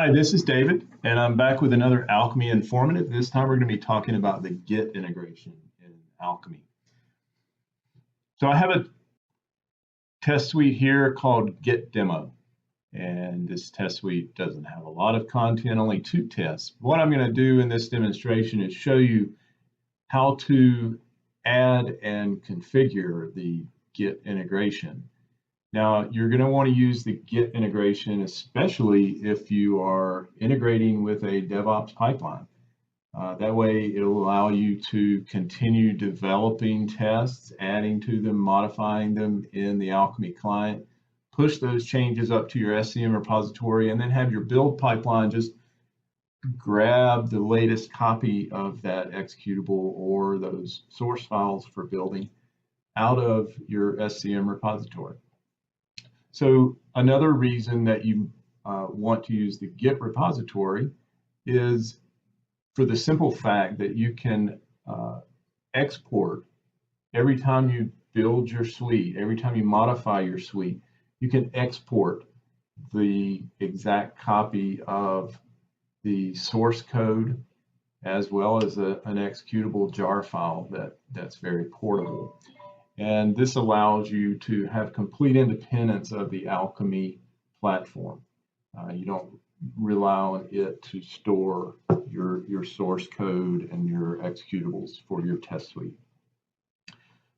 Hi, this is David, and I'm back with another Alchemy Informative. This time we're going to be talking about the Git integration in Alchemy. So I have a test suite here called Git Demo, and this test suite doesn't have a lot of content, only 2 tests. What I'm going to do in this demonstration is show you how to add and configure the Git integration. Now, you're going to want to use the Git integration, especially if you are integrating with a DevOps pipeline. That way, it'll allow you to continue developing tests, adding to them, modifying them in the Alchemy client, push those changes up to your SCM repository, and then have your build pipeline just grab the latest copy of that executable or those source files for building out of your SCM repository. So another reason that you want to use the Git repository is for the simple fact that you can export every time you build your suite, every time you modify your suite, you can export the exact copy of the source code as well as an executable jar file that's very portable. And this allows you to have complete independence of the Alchemy platform. You don't rely on it to store your source code and your executables for your test suite.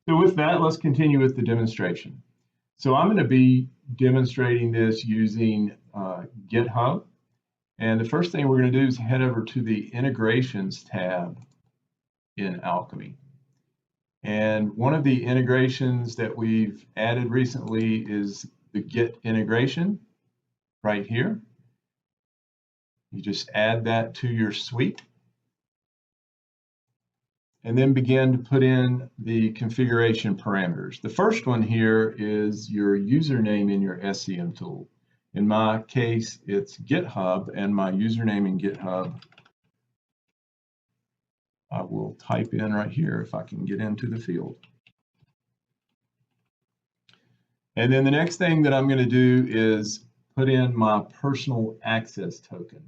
So with that, let's continue with the demonstration. So I'm going to be demonstrating this using GitHub. And the first thing we're going to do is head over to the Integrations tab in Alchemy. And one of the integrations that we've added recently is the Git integration right here. You just add that to your suite and then begin to put in the configuration parameters. The first one here is your username in your SCM tool. In my case, it's GitHub, and my username in GitHub I will type in right here if I can get into the field. And then the next thing that I'm going to do is put in my personal access token.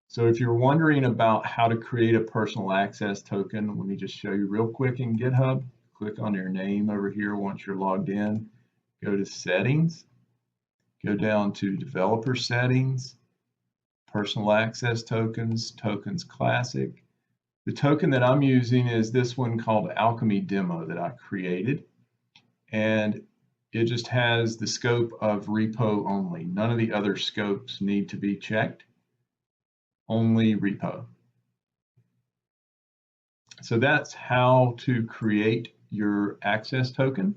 So if you're wondering about how to create a personal access token, let me just show you real quick in GitHub. Click on your name over here once you're logged in. Go to Settings. Go down to Developer Settings, Personal Access Tokens, Tokens Classic. The token that I'm using is this one called Alchemy Demo that I created, and it just has the scope of repo only. None of the other scopes need to be checked, only repo. So that's how to create your access token.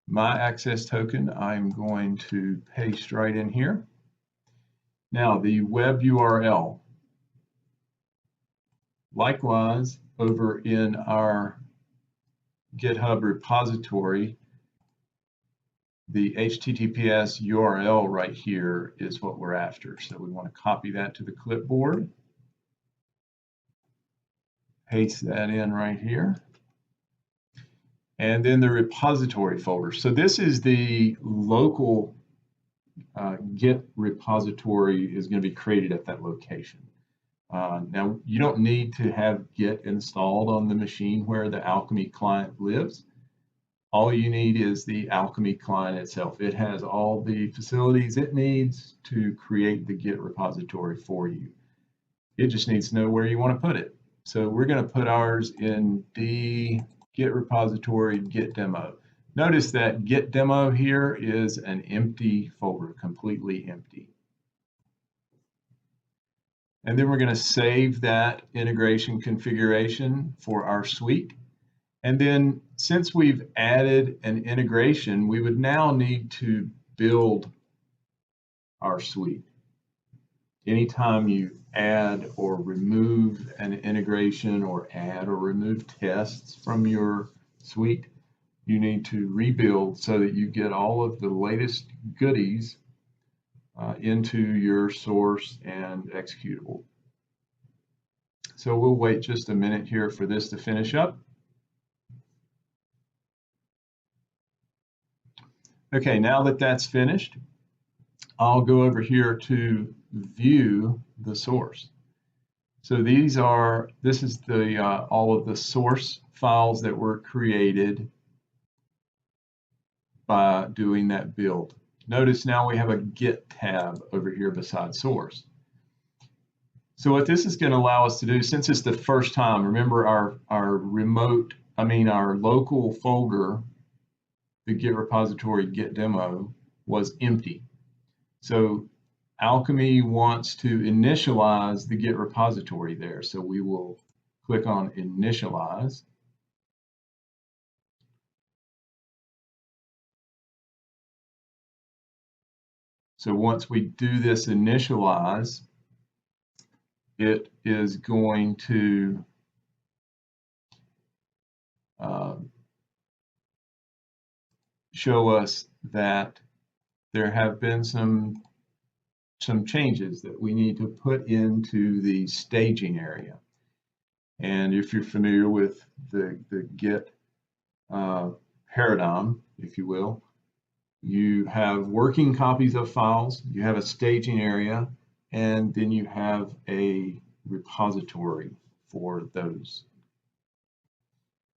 My access token I'm going to paste right in here. Now the web URL. Likewise, over in our GitHub repository, the HTTPS URL right here is what we're after. So we want to copy that to the clipboard, paste that in right here, and then the repository folder. So this is the local Git repository is going to be created at that location. Now, you don't need to have Git installed on the machine where the Alchemy client lives. All you need is the Alchemy client itself. It has all the facilities it needs to create the Git repository for you. It just needs to know where you want to put it. So we're going to put ours in the Git repository Git demo. Notice that Git demo here is an empty folder, completely empty. And then we're going to save that integration configuration for our suite. And then since we've added an integration, we would now need to build our suite. Anytime you add or remove an integration or add or remove tests from your suite, you need to rebuild so that you get all of the latest goodies into your source and executable. So we'll wait just a minute here for this to finish up. Okay, now that that's finished, I'll go over here to view the source. So this is the all of the source files that were created by doing that build. Notice now we have a Git tab over here beside source. So what this is going to allow us to do, since it's the first time, remember our local folder, the Git repository Git demo, was empty. So Alchemy wants to initialize the Git repository there. So we will click on initialize. So once we do this initialize, it is going to show us that there have been some changes that we need to put into the staging area. And if you're familiar with the Git paradigm, if you will, you have working copies of files, you have a staging area, and then you have a repository for those.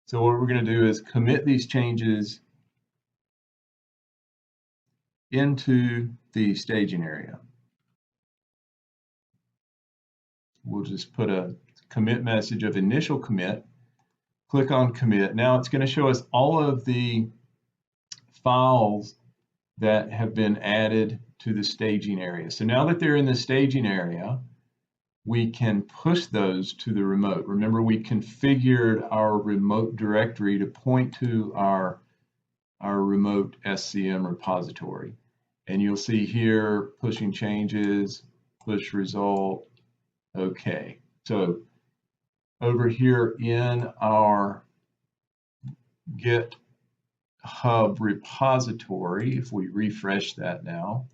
So what we're going to do is commit these changes into the staging area. We'll just put a commit message of initial commit, click on commit. Now it's going to show us all of the files that have been added to the staging area. So now that they're in the staging area, we can push those to the remote. Remember, we configured our remote directory to point to our remote SCM repository. And you'll see here, pushing changes, push result, okay. So over here in our GitHub repository, if we refresh that now,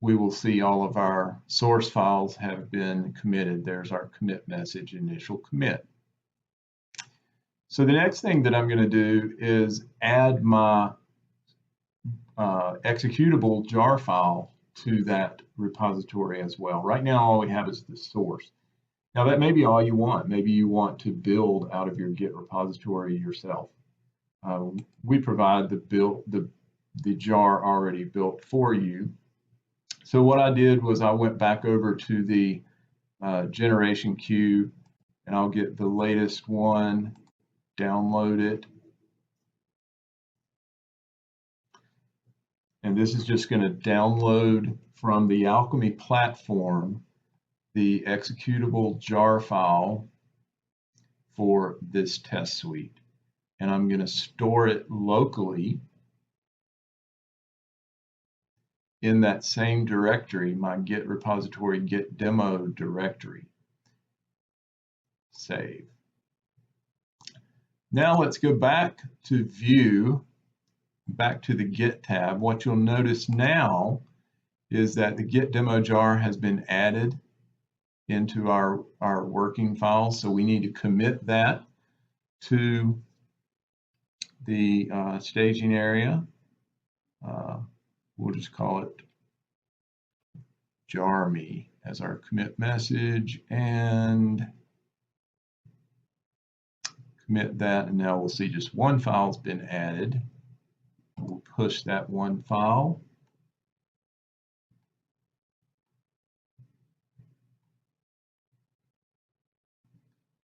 we will see all of our source files have been committed. There's our commit message, initial commit. So the next thing that I'm going to do is add my executable jar file to that repository as well. Right now, all we have is the source. Now that may be all you want. Maybe you want to build out of your Git repository yourself. We provide the jar already built for you. So what I did was I went back over to the generation queue, and I'll get the latest one, download it. And this is just going to download from the Alchemy platform the executable jar file for this test suite. And I'm going to store it locally in that same directory, my Git repository Git demo directory. Save. Now let's go back to view, back to the Git tab. What you'll notice now is that the Git demo jar has been added into our working files. So we need to commit that to the staging area. We'll just call it jar me as our commit message and commit that. And now we'll see just one file's been added. We'll push that one file.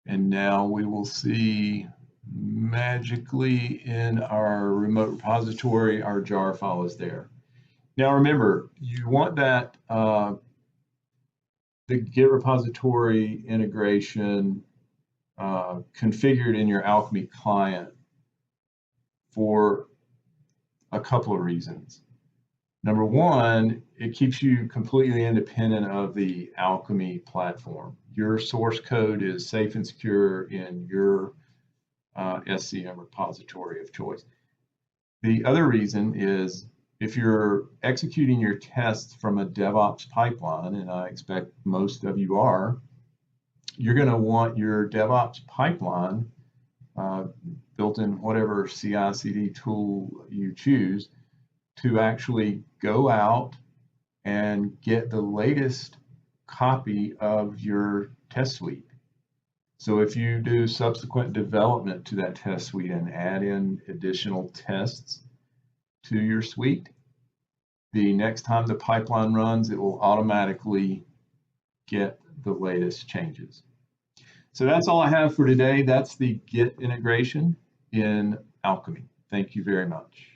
And now we will see magically in our remote repository, our jar file is there. Now remember, you want that the Git repository integration configured in your Alchemy client for a couple of reasons. Number one, it keeps you completely independent of the Alchemy platform. Your source code is safe and secure in your SCM repository of choice. The other reason is if you're executing your tests from a DevOps pipeline, and I expect most of you are, you're going to want your DevOps pipeline built in whatever CI/CD tool you choose to actually go out and get the latest copy of your test suite. So if you do subsequent development to that test suite and add in additional tests to your suite, the next time the pipeline runs, it will automatically get the latest changes. So that's all I have for today. That's the Git integration in Alchemy. Thank you very much.